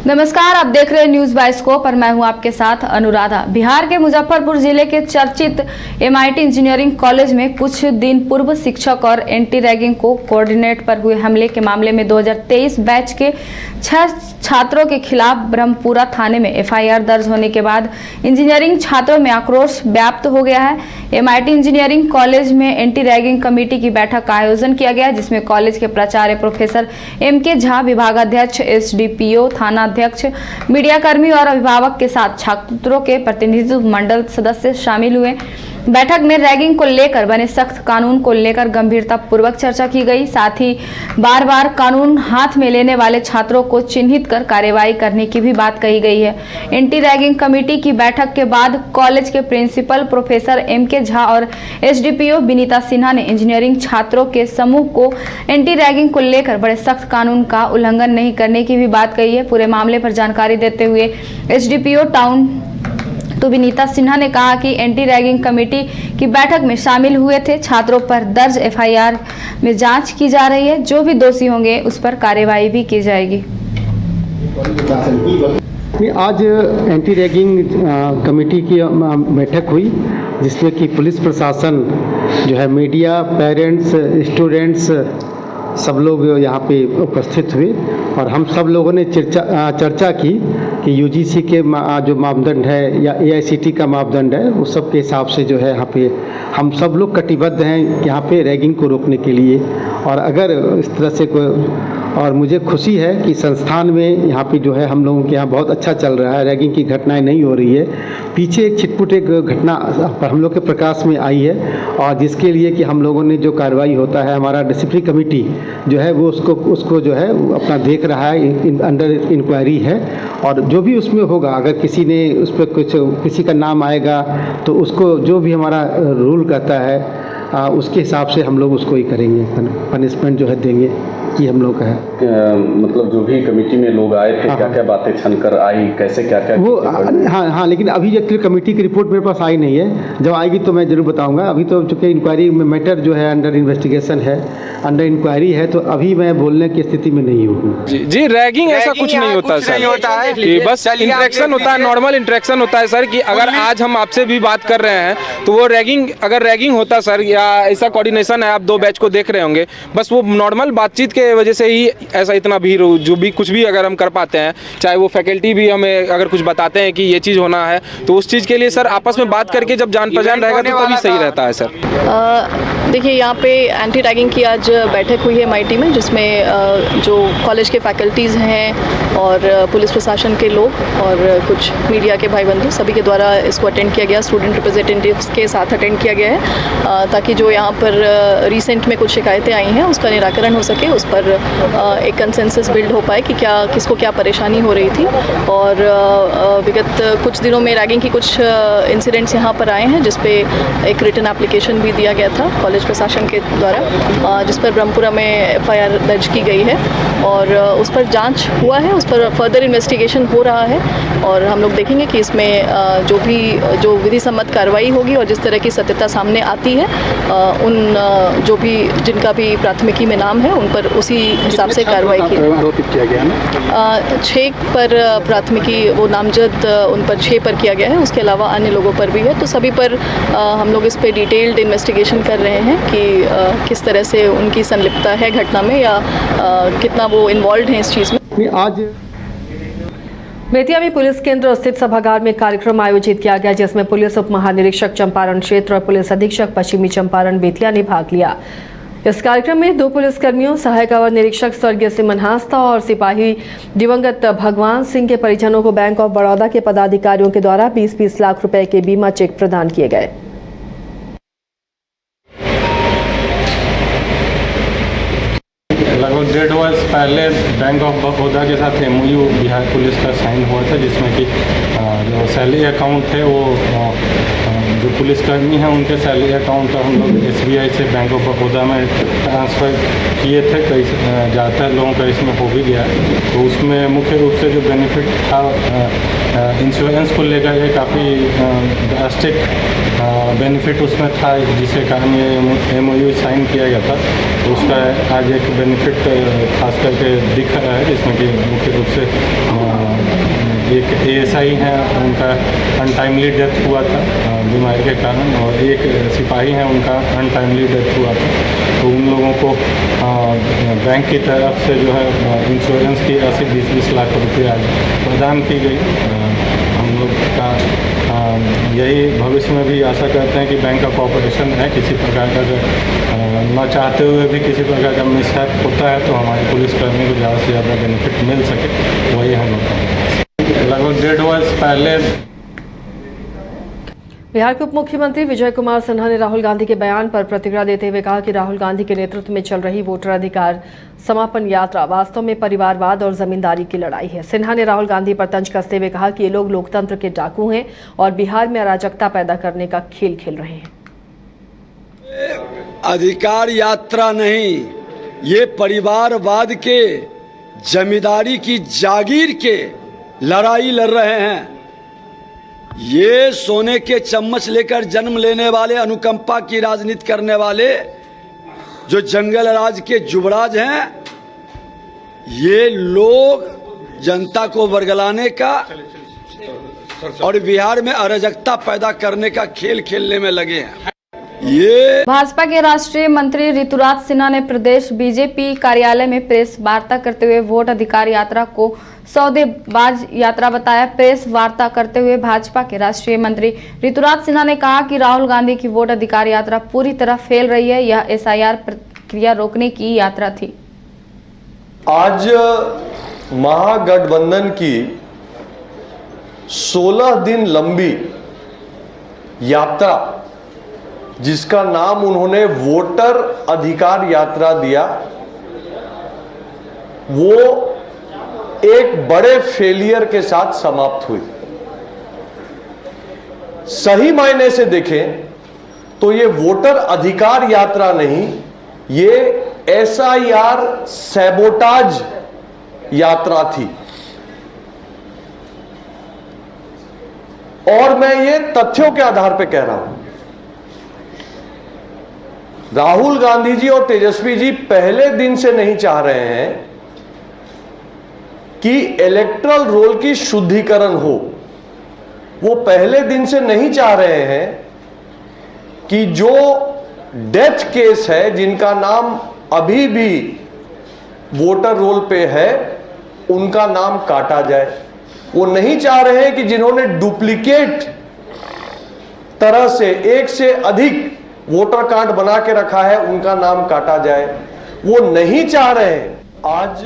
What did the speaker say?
नमस्कार, आप देख रहे हैं न्यूज बाइस्कोप और मैं हूं आपके साथ अनुराधा। बिहार के मुजफ्फरपुर जिले के चर्चित MIT इंजीनियरिंग कॉलेज में कुछ दिन पूर्व शिक्षक और एंटी रैगिंग को कोऑर्डिनेट पर हुए हमले के मामले में 2023 बैच के 6 छात्रों के खिलाफ ब्रह्मपुरा थाने में FIR दर्ज होने के बाद इंजीनियरिंग छात्रों में आक्रोश व्याप्त हो गया है। MIT इंजीनियरिंग कॉलेज में एंटी रैगिंग कमेटी की बैठक का आयोजन किया गया, जिसमें कॉलेज के प्राचार्य प्रोफेसर MK झा, विभागाध्यक्ष SDPO, थाना अध्यक्ष, मीडिया कर्मी और अभिभावक के साथ छात्रों के प्रतिनिधित्व मंडल सदस्य शामिल हुए। बैठक में रैगिंग को लेकर बने सख्त कानून को लेकर गंभीरता पूर्वक चर्चा की गई। साथ ही बार बार कानून हाथ में लेने वाले छात्रों को चिन्हित कर कार्यवाही करने की भी बात कही गई है। एंटी रैगिंग कमेटी की बैठक के बाद कॉलेज के प्रिंसिपल प्रोफेसर MK झा और SDPO विनीता सिन्हा ने इंजीनियरिंग छात्रों के समूह को एंटी रैगिंग को लेकर बड़े सख्त कानून का उल्लंघन नहीं करने की भी बात कही है। पूरे मामले पर जानकारी देते हुए SDPO टाउन तो विनीता सिन्हा ने कहा कि एंटी रैगिंग कमेटी की बैठक में शामिल हुए थे। छात्रों पर दर्ज FIR में जांच की जा रही है, जो भी दोषी होंगे उस पर कार्यवाही भी की जाएगी। आज एंटी रैगिंग कमेटी की बैठक हुई, जिसमें कि पुलिस प्रशासन जो है, मीडिया, पेरेंट्स, स्टूडेंट्स सब लोग यहाँ पे उपस्थित हुए और हम सब लोगों ने चर्चा की कि UGC के जो मापदंड है या AICTE का मापदंड है, उस सब के हिसाब से जो है यहाँ पे हम सब लोग कटिबद्ध हैं यहाँ पे रैगिंग को रोकने के लिए। और अगर इस तरह से कोई, और मुझे खुशी है कि संस्थान में यहाँ पे जो है हम लोगों के यहाँ बहुत अच्छा चल रहा है, रैगिंग की घटनाएं नहीं हो रही है। पीछे एक छिटपुट एक घटना पर हम लोग के प्रकाश में आई है और जिसके लिए कि हम लोगों ने जो कार्रवाई होता है, हमारा डिसिप्लिनरी कमेटी जो है वो उसको जो है अपना देख रहा है, अंडर इंक्वायरी है। और जो भी उसमें होगा, अगर किसी ने उस पर किसी का नाम आएगा तो उसको जो भी हमारा रूल कहता है उसके हिसाब से हम लोग उसको ही करेंगे, पनिशमेंट जो है देंगे, ये हम लोग का है। मतलब जो भी कमेटी में लोग आए थे, क्या क्या बातें छन कर आई, कैसे क्या क्या वो हाँ, लेकिन अभी एक्चुअली कमेटी की रिपोर्ट मेरे पास आई नहीं है। जब आएगी तो मैं ज़रूर बताऊंगा। अभी तो चूँकि इंक्वायरी में मैटर जो है अंडर इन्वेस्टिगेशन है, अंडर इंक्वायरी है, तो अभी मैं बोलने की स्थिति में नहीं हूँ। जी, रैगिंग ऐसा कुछ नहीं होता सर, कि बस इंटरेक्शन होता है, नॉर्मल इंटरेक्शन होता है सर। कि अगर आज हम आपसे भी बात कर रहे हैं तो वो रैगिंग, अगर रैगिंग होता सर, या ऐसा कोऑर्डिनेशन है, आप 2 बैच को देख रहे होंगे, बस वो नॉर्मल बातचीत के वजह से ही ऐसा इतना भीड़, जो भी कुछ भी अगर हम कर पाते हैं, चाहे वो फैकल्टी भी हमें अगर कुछ बताते हैं कि ये चीज़ होना है, तो उस चीज़ के लिए सर आपस में बात करके जब जान पहचान रहेगा तो तभी सही रहता है सर। देखिए, यहाँ पे एंटी रैगिंग की आज बैठक हुई है MIT में, जिसमें जो कॉलेज के फैकल्टीज़ हैं और पुलिस प्रशासन के लोग और कुछ मीडिया के भाई बंधु सभी के द्वारा इसको अटेंड किया गया। स्टूडेंट रिप्रेजेंटेटिव्स के साथ अटेंड किया गया है, ताकि जो यहाँ पर रिसेंट में कुछ शिकायतें आई हैं उसका निराकरण हो सके, उस पर एक कंसेंसस बिल्ड हो पाए कि किसको क्या परेशानी हो रही थी। और विगत कुछ दिनों में रैगिंग की कुछ इंसिडेंट्स यहाँ पर आए हैं, जिस पे एक रिटन एप्लीकेशन भी दिया गया था कॉलेज प्रशासन के द्वारा, जिस पर ब्रह्मपुरा में FIR दर्ज की गई है और उस पर जांच हुआ है, उस पर फर्दर इन्वेस्टिगेशन हो रहा है। और हम लोग देखेंगे कि इसमें जो विधि सम्मत कार्रवाई होगी और जिस तरह की सत्यता सामने आती है, उन जो भी जिनका भी प्राथमिकी में नाम है उन पर उसी हिसाब से कार्रवाई की। आरोपित किया गया ना 6 पर प्राथमिकी, वो नामजद उन पर 6 पर किया गया है, उसके अलावा अन्य लोगों पर भी है। तो सभी पर हम लोग इस पर डिटेल्ड इन्वेस्टिगेशन कर रहे हैं कि किस तरह से उनकी संलिप्तता है घटना में, या कितना वो इन्वॉल्व हैं इस चीज़ में। आज बेतिया में पुलिस केंद्र स्थित सभागार में कार्यक्रम आयोजित किया गया, जिसमें पुलिस उप महानिरीक्षक चंपारण क्षेत्र और पुलिस अधीक्षक पश्चिमी चंपारण बेतिया ने भाग लिया। इस कार्यक्रम में 2 पुलिसकर्मियों, सहायक अवर निरीक्षक स्वर्गीय सिमन हास्ता और सिपाही दिवंगत भगवान सिंह के परिजनों को बैंक ऑफ बड़ौदा के पदाधिकारियों के द्वारा 20-20 लाख रुपए के बीमा चेक प्रदान किए गए। लगभग 1.5 वर्ष पहले बैंक ऑफ बड़ौदा के साथ MOU बिहार पुलिस का साइन हुआ था, जिसमें कि जो सैलरी अकाउंट है वो जो पुलिसकर्मी हैं उनके सैलरी अकाउंट हम लोग SBI से बैंक ऑफ बड़ौदा में ट्रांसफ़र किए थे। कई ज़्यादातर लोगों का इसमें हो भी गया। तो उसमें मुख्य रूप से जो बेनिफिट था इंश्योरेंस को लेकर के काफ़ी ड्रास्टिक बेनिफिट उसमें था, जिसके कारण ये MOU साइन किया गया था। तो उसका आज एक बेनिफिट खास करके दिख रहा है, जिसमें कि मुख्य रूप से एक ASI हैं, उनका अनटाइमली डेथ हुआ था बीमारी के कारण, और एक सिपाही हैं, उनका अनटाइमली डेथ हुआ था। तो उन लोगों को बैंक की तरफ से जो है इंश्योरेंस की राशि 20-20 लाख रुपये आज प्रदान की गई। हम लोग का यही भविष्य में भी आशा करते हैं कि बैंक का कॉपरेशन है, किसी प्रकार का न चाहते हुए भी किसी प्रकार का मिसहैप होता है तो हमारे पुलिसकर्मी को ज़्यादा से ज़्यादा बेनिफिट मिल सके, वही हम लोग का लगभग 1.5 वर्ष पहले। बिहार के उप मुख्यमंत्री विजय कुमार सिन्हा ने राहुल गांधी के बयान पर प्रतिक्रिया देते हुए कहा कि राहुल गांधी के नेतृत्व में चल रही वोटर अधिकार समापन यात्रा वास्तव में परिवारवाद और जमींदारी की लड़ाई है। सिन्हा ने राहुल गांधी पर तंज कसते हुए कहा कि ये लोग लोकतंत्र के डाकू हैं और बिहार में अराजकता पैदा करने का खेल खेल रहे हैं। अधिकार यात्रा नहीं, ये परिवारवाद के, जमींदारी की जागीर के लड़ाई लड़ रहे हैं। ये सोने के चम्मच लेकर जन्म लेने वाले, अनुकंपा की राजनीति करने वाले जो जंगल राज के युवराज हैं, ये लोग जनता को वर्गलाने का और बिहार में अराजकता पैदा करने का खेल खेलने में लगे हैं। ये भाजपा के राष्ट्रीय मंत्री ऋतुराज सिन्हा ने प्रदेश बीजेपी कार्यालय में प्रेस वार्ता करते हुए वोट अधिकार यात्रा को सौदेबाज यात्रा बताया। प्रेस वार्ता करते हुए भाजपा के राष्ट्रीय मंत्री ऋतुराज सिन्हा ने कहा कि राहुल गांधी की वोट अधिकार यात्रा पूरी तरह फेल रही है। यह SIR प्रक्रिया रोकने की यात्रा थी। आज महागठबंधन की 16 दिन लंबी यात्रा, जिसका नाम उन्होंने वोटर अधिकार यात्रा दिया, वो एक बड़े फेलियर के साथ समाप्त हुई। सही मायने से देखें तो ये वोटर अधिकार यात्रा नहीं, ये SIR सैबोटाज यात्रा थी। और मैं ये तथ्यों के आधार पर कह रहा हूं। राहुल गांधी जी और तेजस्वी जी पहले दिन से नहीं चाह रहे हैं कि इलेक्टोरल रोल की शुद्धिकरण हो। वो पहले दिन से नहीं चाह रहे हैं कि जो डेथ केस है, जिनका नाम अभी भी वोटर रोल पे है, उनका नाम काटा जाए। वो नहीं चाह रहे हैं कि जिन्होंने डुप्लीकेट तरह से एक से अधिक वोटर कार्ड बना के रखा है, उनका नाम काटा जाए। वो नहीं चाह रहे हैं। आज